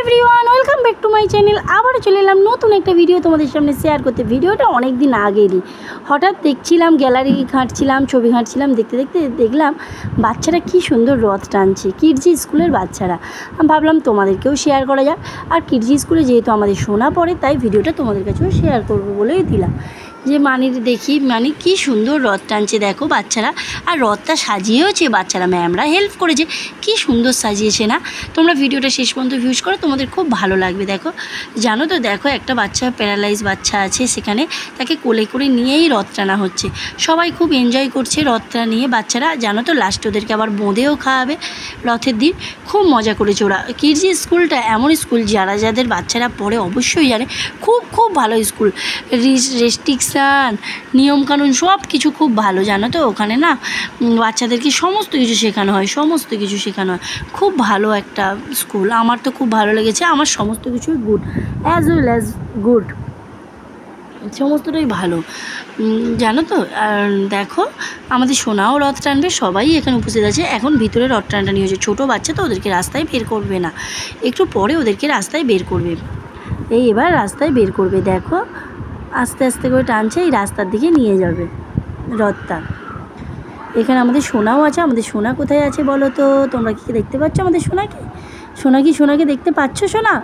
Everyone, welcome back to my channel. আবার চলে এলাম নতুন একটা ভিডিও তোমাদের সামনে শেয়ার করতে। ভিডিওটা অনেক দিন আগেরই, হঠাৎ দেখছিলাম, গ্যালারি ঘাঁটছিলাম, ছবি ঘাঁটছিলাম, দেখতে দেখতে দেখলাম বাচ্চারা কি সুন্দর রথ টানছে, কিডজি স্কুলের বাচ্চারা। আমি ভাবলাম তোমাদেরকেও শেয়ার করা যাক। আর কিডজি স্কুলে যেহেতু আমাদের শোনা পড়ে, তাই ভিডিওটা তোমাদের কাছেও শেয়ার করবো বলেই দিলাম। যে দেখি কি সুন্দর রথ টানছে দেখো বাচ্চারা। আর রথটা সাজিয়েওছে বাচ্চারা, ম্যামরা হেল্প করেছে, কি সুন্দর সাজিয়েছে না। তোমরা ভিডিওটা শেষ পর্যন্ত ভিউজ করো, তোমাদের খুব ভালো লাগবে। দেখো, জানো তো, দেখো একটা বাচ্চা, প্যারালাইজ বাচ্চা আছে সেখানে, তাকে কোলে করে নিয়েই রথ টানা হচ্ছে। সবাই খুব এনজয় করছে রথটা নিয়ে বাচ্চারা, জানো তো, লাস্ট ওদেরকে আবার বোঁদেও খাওয়াবে রথের দিন। খুব মজা করেছে ওরা। কিডজি স্কুলটা এমন স্কুল যাদের বাচ্চারা পড়ে অবশ্যই জানে, খুব খুব ভালো স্কুল। রেস্ট্রিকশান, নিয়মকানুন সব কিছু খুব ভালো, জানো তো। ওখানে না বাচ্চাদেরকে সমস্ত কিছু শেখানো হয়, সমস্ত কিছু শেখানো হয়। খুব ভালো একটা স্কুল, আমার তো খুব ভালো লেগেছে। আমার সমস্ত কিছুই good, as well as good, সমস্তটাই ভালো, জানো তো। আর দেখো, আমাদের সোনাও রথ টানবে, সবাই এখানে উপস্থিত আছে। এখন ভিতরে রথ টানটা নিয়ে হচ্ছে, ছোটো বাচ্চা তো, ওদেরকে রাস্তায় বের করবে না, একটু পরে ওদেরকে রাস্তায় বের করবে। এবার রাস্তায় বের করবে, দেখো আস্তে আস্তে করে টানছে, এই রাস্তার দিকে নিয়ে যাবে রথটা। এখানে আমাদের সোনাও আছে। আমাদের সোনা কোথায় আছে বলো তো? তোমরা কি দেখতে পাচ্ছ আমাদের সোনাকে? সোনাকে দেখতে পাচ্ছ? সোনা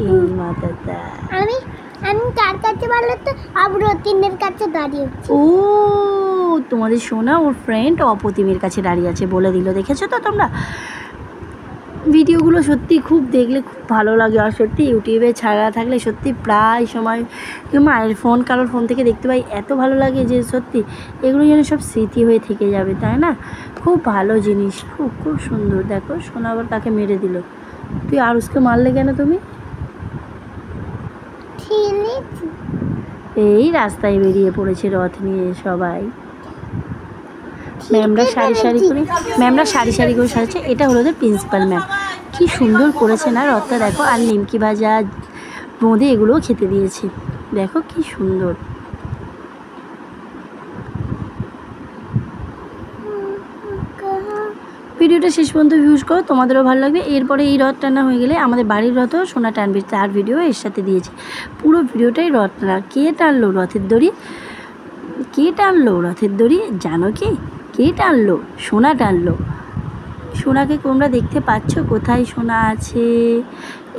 এই মাথাটা আমি কার কাছে বলো তো? অপ্রতিমের কাছে দাঁড়িয়ে আছি। ও, তোমাদের সোনা ওর ফ্রেন্ড অপ্রতিমের কাছে দাঁড়িয়ে আছে বলে দিল। দেখেছো তো তোমরা? ভিডিওগুলো সত্যি খুব দেখলে খুব ভালো লাগে। আর সত্যি ইউটিউবে ছাড়া থাকলে সত্যি প্রায় সময় মায়ের ফোন, কারোর ফোন থেকে দেখতে পাই, এত ভালো লাগে যে সত্যি এগুলো যেন সব স্মৃতি হয়ে থেকে যাবে, তাই না? খুব ভালো জিনিস, খুব খুব সুন্দর। দেখো, সোনা আবার কাকে মেরে দিল। তুই আরুষকে মারলে কেন তুমি? এই রাস্তায় বেরিয়ে পড়েছে রথ নিয়ে সবাই। ম্যামরা সারি সারি করে সাজাচ্ছে। এটা হলো ওদের প্রিন্সিপাল ম্যাম। কি সুন্দর করেছে না রথটা, দেখো। আর নিমকি ভাজা, বোঁদে এগুলোও খেতে দিয়েছে, দেখো কি সুন্দর। ভিডিওটা শেষ পর্যন্ত ভিউজ করো, তোমাদেরও ভালো লাগবে। এরপরে এই রথ টানা হয়ে গেলে আমাদের বাড়ির রথও সোনা টানবে, তার ভিডিও এর সাথে দিয়েছে। পুরো ভিডিওটাই রথ টানা। কে টানলো রথের দড়ি? কে টানলো রথের দড়ি জানো কি? কে টানলো? সোনা টানলো। সোনাকে তোমরা দেখতে পাচ্ছ কোথায় সোনা আছে?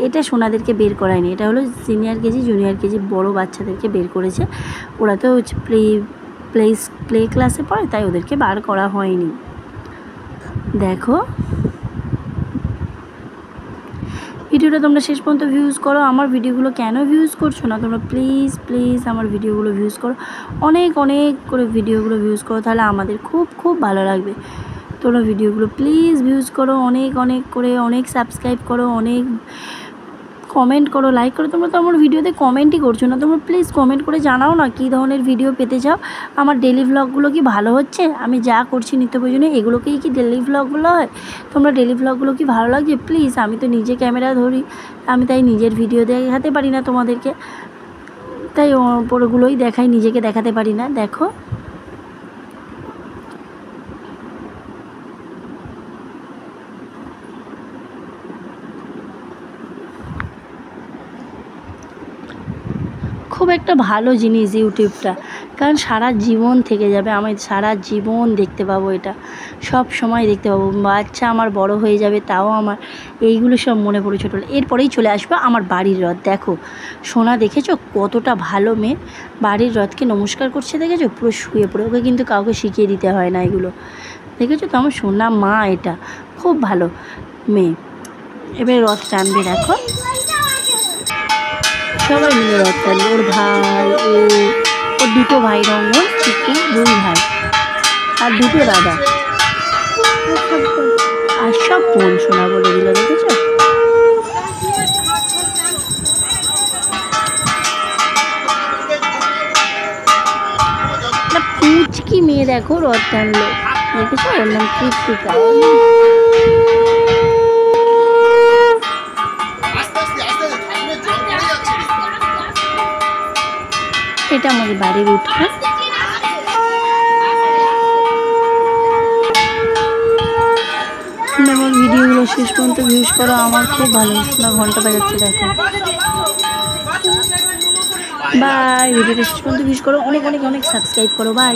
এটা সোনাদেরকে বের করায়নি, এটা হলো সিনিয়র কেজি জুনিয়র কেজি বড় বাচ্চাদেরকে বের করেছে। ওরা তো প্লে ক্লাসে পড়ে, তাই ওদেরকে বার করা হয়নি। দেখো, ভিডিওটা তোমরা শেষ পর্যন্ত ভিউজ করো। আমার ভিডিওগুলো কেন ভিউজ করছো না তোমরা? প্লিজ আমার ভিডিওগুলো ভিউজ করো, অনেক করে ভিডিওগুলো ভিউজ করো, তাহলে আমাদের খুব খুব ভালো লাগবে। তোমরা ভিডিওগুলো প্লিজ ভিউজ করো, অনেক করে, অনেক সাবস্ক্রাইব করো, অনেক কমেন্ট করো, লাইক করো। তোমরা তো আমার ভিডিওতে কমেন্টই করছো না। তোমরা প্লিজ কমেন্ট করে জানাও না কী ধরনের ভিডিও পেতে চাও। আমার ডেলি ভ্লগগুলো কি ভালো হচ্ছে? আমি যা করছি নিত্য প্রয়োজনে এগুলোকেই কি ডেলি ভ্লগগুলো হয়? তোমরা ডেলি ভ্লগগুলো কি ভালো লাগছে? প্লিজ, আমি তো নিজে ক্যামেরা ধরি, আমি তাই নিজের ভিডিও দেখাতে পারি না তোমাদেরকে, তাই ওপরগুলোই দেখাই, নিজেকে দেখাতে পারি না। দেখো, খুব একটা ভালো জিনিস ইউটিউবটা, কারণ সারা জীবন থেকে যাবে। আমি সারা জীবন দেখতে পাবো, এটা সব সময় দেখতে পাবো। বাচ্চা আমার বড় হয়ে যাবে, তাও আমার এইগুলো সব মনে পড়ে ছোটো। এরপরেই চলে আসবে আমার বাড়ির রথ। দেখো, সোনা দেখেছো কতটা ভালো মেয়ে, বাড়ির রথকে নমস্কার করছে, দেখেছো? পুরো শুয়ে পড়ে। ওকে কিন্তু কাউকে শিখিয়ে দিতে হয় না এগুলো, দেখেছো তো? আমার সোনা মা এটা, খুব ভালো মেয়ে। এবার রথ টানবে, দেখো সবাই মিলে রথ টানবে। ওর ভাই, ওর দুটো ভাই, রঙ চিকু, 2 ভাই আর 2 দাদা, আর সব বোন। সোনা বলে দিল, দেখেছ? পুচকি মেয়ে দেখো রথ টানলো, দেখেছো? ওর নাম কৃত্তিকা। এটা আমাদের বাড়ির উঠোন। আমার ভিডিওগুলো শেষ পর্যন্ত ভিউজ করো, আমার খুব ভালো। না ঘন্টা বাজাচ্ছে দেখো। বাই, ভিডিওটা শেষ পর্যন্ত ভিউজ করো, অনেক অনেক অনেক সাবস্ক্রাইব করো। বাই।